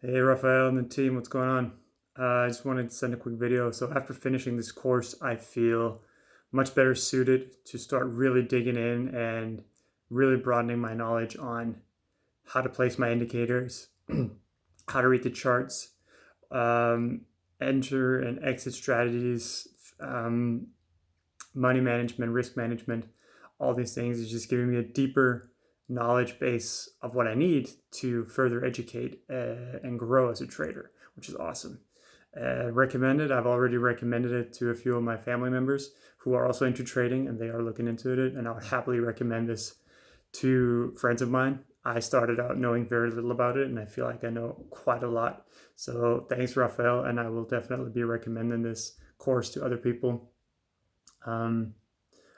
Hey, Raphael and the team, what's going on? I just wanted to send a quick video. So after finishing this course, I feel much better suited to start really digging in and really broadening my knowledge on how to place my indicators, how to read the charts, um, enter and exit strategies, money management, risk management, all these things is just giving me a deeper knowledge base of what I need to further educate and grow as a trader, which is awesome. Recommended. I've already recommended it to a few of my family members who are also into trading and they are looking into it. And I would happily recommend this to friends of mine. I started out knowing very little about it and I feel like I know quite a lot. So thanks, Raphael. And I will definitely be recommending this course to other people. Um,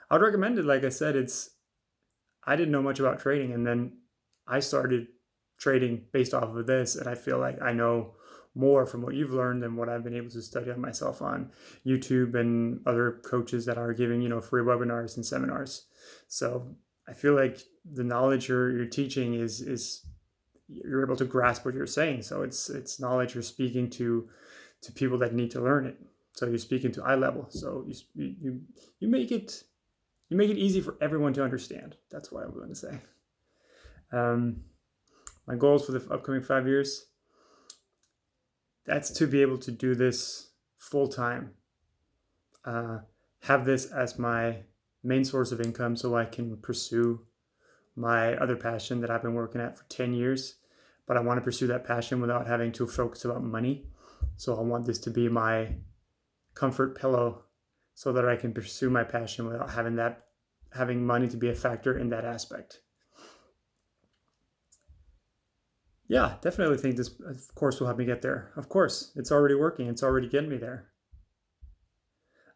I would recommend it. Like I said, I didn't know much about trading, and then I started trading based off of this, and I feel like I know more from what you've learned than what I've been able to study on myself on YouTube and other coaches that are giving free webinars and seminars. So I feel like the knowledge you're teaching is you're able to grasp what you're saying. So it's knowledge you're speaking to people that need to learn it. So you're speaking to eye level. So you make it easy for everyone to understand. That's what I'm going to say. My goals for the upcoming 5 years, that's to be able to do this full time. Have this as my main source of income so I can pursue my other passion that I've been working at for 10 years. But I want to pursue that passion without having to focus about money. So I want this to be my comfort pillow so that I can pursue my passion without having money to be a factor in that aspect. Yeah, definitely think this course will help me get there. Of course, it's already working. It's already getting me there.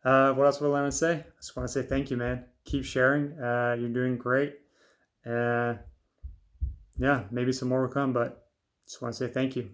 What else would I want to say? I just want to say thank you, man. Keep sharing. You're doing great. Yeah, maybe some more will come, but just want to say thank you.